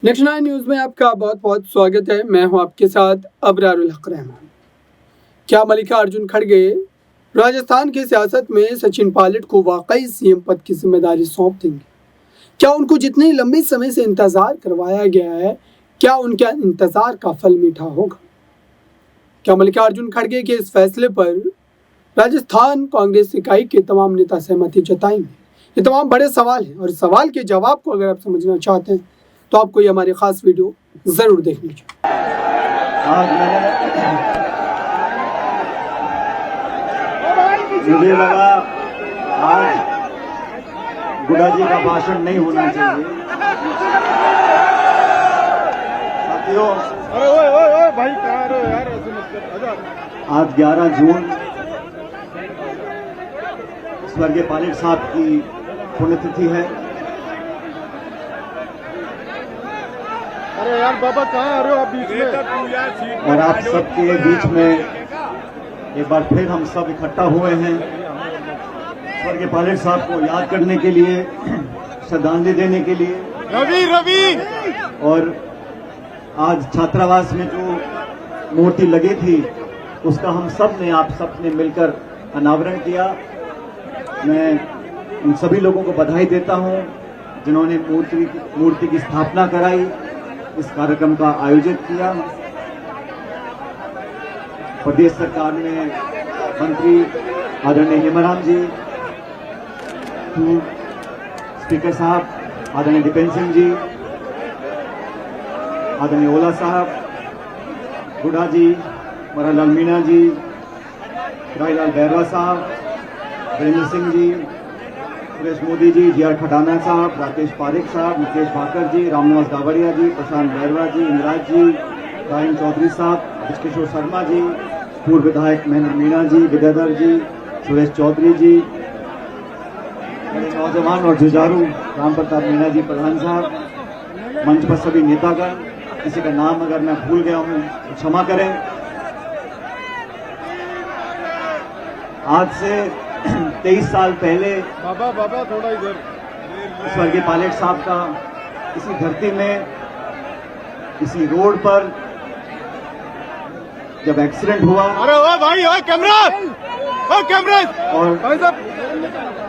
Next 9 news में आपका बहुत बहुत स्वागत है। मैं हूं आपके साथ अबरारुल हक रहमान। क्या मल्लिकार्जुन खड़गे राजस्थान की सियासत में सचिन पायलट को वाकई सीएम पद की जिम्मेदारी सौंप देंगे? क्या उनको जितने लंबे समय से इंतजार करवाया गया है, क्या उनके इंतजार का फल मीठा होगा? क्या मल्लिकार्जुन खड़गे के इस फैसले पर राजस्थान कांग्रेस इकाई के तमाम नेता सहमति जताएंगे? ये तमाम बड़े सवाल हैं और इस सवाल के जवाब को अगर आप समझना चाहते हैं तो आपको ये हमारी खास वीडियो जरूर देखनी चाहिए। मुझे लगा आज गुडा जी का भाषण नहीं होना चाहिए। साथियों, अरे ओए भाई कहाँ रहे हो यार, ऐसे मत कर। आज 11 जून स्वर्गीय पायलट साहब की पुण्यतिथि है। अरे यार बाबा कहाँ आ रहे हो आप बीच में? और आप सबके बीच में एक बार फिर हम सब इकट्ठा हुए हैं स्वर्गीय पायलट साहब को याद करने के लिए, श्रद्धांजलि देने के लिए। रवि और आज छात्रावास में जो मूर्ति लगी थी उसका हम सब ने, आप सब ने मिलकर अनावरण किया। मैं उन सभी लोगों को बधाई देता हूं जिन्होंने मूर्ति की स्थापना कराई, इस कार्यक्रम का आयोजित किया। प्रदेश सरकार में मंत्री आदरणीय हेमाराम जी, स्पीकर साहब आदरणीय दीपेन सिंह जी, आदरणीय ओला साहब, गुडा जी, मरालाल मीणा जी, रायलाल बैरवा साहब, वीरेंद्र सिंह जी, सुरेश मोदी जी, जी आर खटाना साहब, राकेश पारिक साहब, मुकेश भाकर जी, रामनिवास गावड़िया जी, प्रशांत बैरवा जी, इंदिराज जी, रायन चौधरी साहब, ब्रजकिशोर शर्मा जी, पूर्व विधायक महेंद्र मीणा जी, विद्याधर जी, सुरेश चौधरी जी, नौजवान और जुझारू राम प्रताप मीणा जी प्रधान साहब, मंच पर सभी नेतागण, किसी का नाम अगर मैं भूल गया हूं तो क्षमा करें। आज से 23 साल पहले बाबा थोड़ा इधर स्वर्गीय पायलट साहब का इसी धरती में, इसी रोड पर जब एक्सीडेंट हुआ। अरे ओ भाई ओ कैमरा और भाई साहब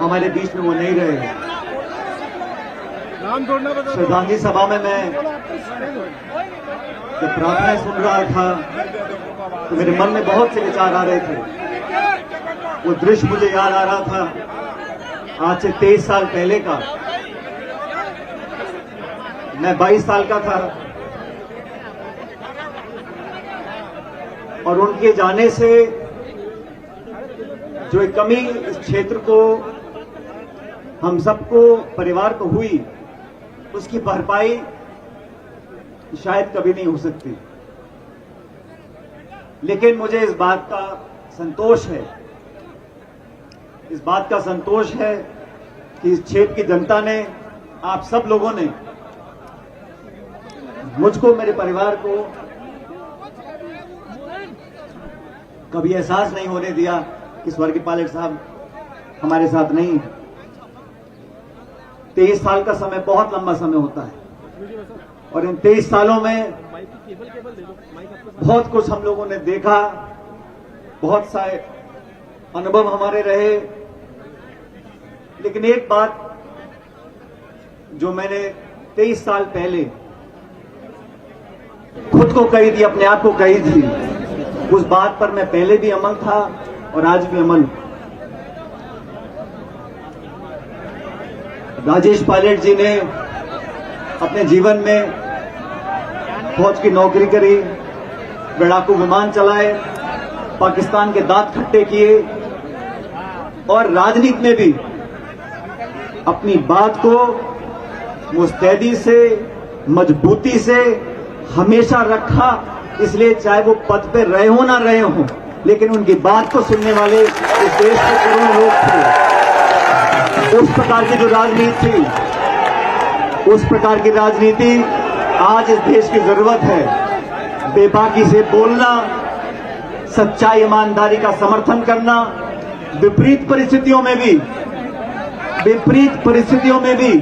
हमारे बीच में वो नहीं रहे। नाम जोड़ना बता। श्रद्धांजलि सभा में मैं जब प्रार्थना सुन रहा था तो मेरे मन में बहुत से विचार आ रहे थे। वो दृश्य मुझे याद आ रहा था आज से 23 साल पहले का। मैं 22 साल का था और उनके जाने से जो एक कमी इस क्षेत्र को, हम सबको, परिवार को हुई, उसकी भरपाई शायद कभी नहीं हो सकती। लेकिन मुझे इस बात का संतोष है, कि इस क्षेत्र की जनता ने, आप सब लोगों ने मुझको, मेरे परिवार को कभी एहसास नहीं होने दिया कि स्वर्गीय पायलट साहब हमारे साथ नहीं। 23 साल का समय बहुत लंबा समय होता है और इन 23 सालों में बहुत कुछ हम लोगों ने देखा, बहुत सारे अनुभव हमारे रहे। लेकिन एक बात जो मैंने 23 साल पहले खुद को कही थी, अपने आप को कही थी, उस बात पर मैं पहले भी अमल था और आज भी अमल। राजेश पायलट जी ने अपने जीवन में फौज की नौकरी करी, लड़ाकू विमान चलाए, पाकिस्तान के दांत खट्टे किए और राजनीति में भी अपनी बात को मुस्तैदी से, मजबूती से हमेशा रखा। इसलिए चाहे वो पद पे रहे हो ना रहे हो, लेकिन उनकी बात को सुनने वाले इस देश के करोड़ों लोग थे। उस प्रकार की जो राजनीति थी, उस प्रकार की राजनीति आज इस देश की जरूरत है। बेबाकी से बोलना, सच्चाई ईमानदारी का समर्थन करना, विपरीत परिस्थितियों में भी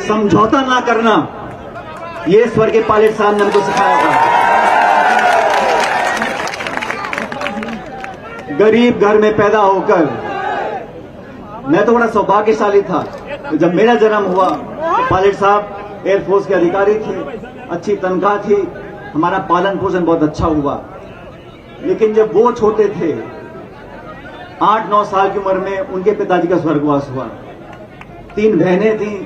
समझौता ना करना, ये स्वर्गीय पायलट साहब ने हमको सिखाया था। गरीब घर में पैदा होकर मैं तो बड़ा सौभाग्यशाली था। तो जब मेरा जन्म हुआ तो पायलट साहब एयरफोर्स के अधिकारी थे, अच्छी तनख्वाह थी, हमारा पालन पोषण बहुत अच्छा हुआ। लेकिन जब वो छोटे थे, 8-9 साल की उम्र में उनके पिताजी का स्वर्गवास हुआ। 3 बहनें थीं।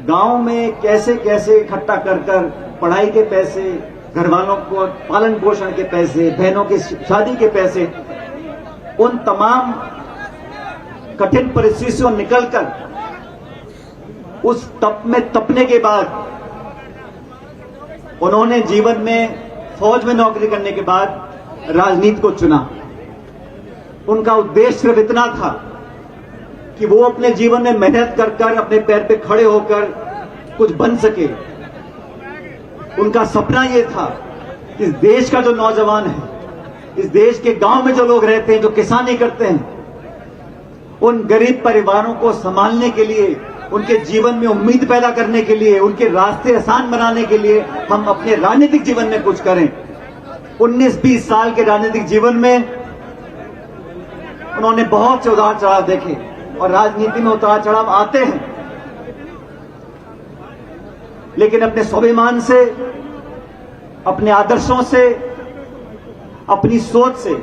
गांव में कैसे कैसे इकट्ठा कर कर पढ़ाई के पैसे, घर वालों को पालन पोषण के पैसे, बहनों की शादी के पैसे, उन तमाम कठिन परिस्थितियों से निकलकर उस तप में तपने के बाद उन्होंने जीवन में फौज में नौकरी करने के बाद राजनीति को चुना। उनका उद्देश्य सिर्फ इतना था कि वो अपने जीवन में मेहनत कर कर अपने पैर पे खड़े होकर कुछ बन सके। उनका सपना ये था कि इस देश का जो नौजवान है, इस देश के गांव में जो लोग रहते हैं, जो किसानी करते हैं, उन गरीब परिवारों को संभालने के लिए, उनके जीवन में उम्मीद पैदा करने के लिए, उनके रास्ते आसान बनाने के लिए हम अपने राजनीतिक जीवन में कुछ करें। 19-20 साल के राजनीतिक जीवन में उन्होंने बहुत से उतार चढ़ाव देखे और राजनीति में उतार चढ़ाव आते हैं, लेकिन अपने स्वाभिमान से, अपने आदर्शों से, अपनी सोच से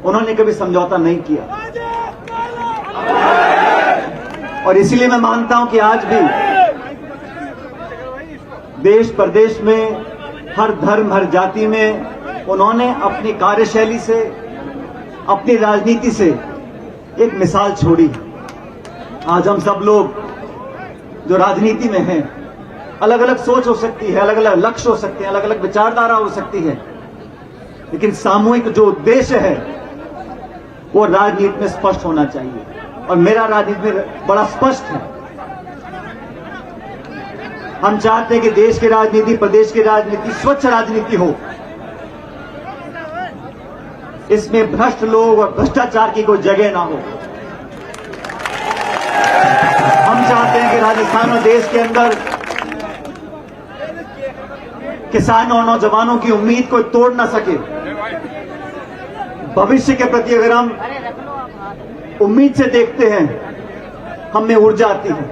उन्होंने कभी समझौता नहीं किया। और इसीलिए मैं मानता हूं कि आज भी देश प्रदेश में हर धर्म, हर जाति में उन्होंने अपनी कार्यशैली से, अपनी राजनीति से एक मिसाल छोड़ी। आज हम सब लोग जो राजनीति में हैं, अलग अलग सोच हो सकती है, अलग अलग लक्ष्य हो सकते हैं, अलग अलग विचारधारा हो सकती है, लेकिन सामूहिक जो उद्देश्य है वो राजनीति में स्पष्ट होना चाहिए। और मेरा राजनीति में बड़ा स्पष्ट है। हम चाहते हैं कि देश की राजनीति, प्रदेश की राजनीति स्वच्छ राजनीति हो। इसमें भ्रष्ट लोग और भ्रष्टाचार की कोई जगह ना हो। हम चाहते हैं कि राजस्थान और देश के अंदर किसानों और नौजवानों की उम्मीद को तोड़ ना सके। भविष्य के प्रति अगर हम उम्मीद से देखते हैं, हम में ऊर्जा आती है।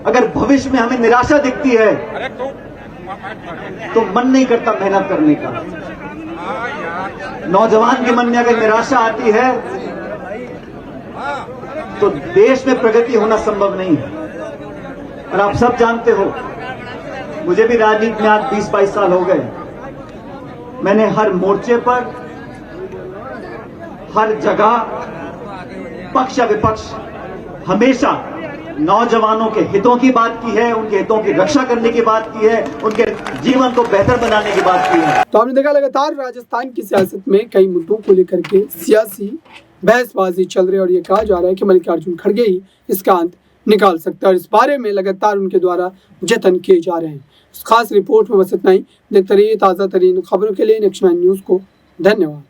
अगर भविष्य में हमें निराशा दिखती है तो मन नहीं करता मेहनत करने का। नौजवान के मन में अगर निराशा आती है तो देश में प्रगति होना संभव नहीं है। और आप सब जानते हो, मुझे भी राजनीति में आज 20-22 साल हो गए। मैंने हर मोर्चे पर, हर जगह, पक्ष या विपक्ष, हमेशा नौजवानों के हितों की बात की है, उनके हितों की रक्षा करने की बात की है, उनके जीवन को बेहतर बनाने की बात की है। तो आपने देखा लगातार राजस्थान की सियासत में कई मुद्दों को लेकर के सियासी बहसबाजी चल रही है और ये कहा जा रहा है कि मल्लिकार्जुन खड़गे ही इसका अंत निकाल सकता है। और इस बारे में लगातार उनके द्वारा जतन किए जा रहे हैं। इस खास रिपोर्ट में बस इतना ही। देखते रहिए ताज़ा तरीन खबरों के लिए नेक्स्ट 9 न्यूज़ को। धन्यवाद।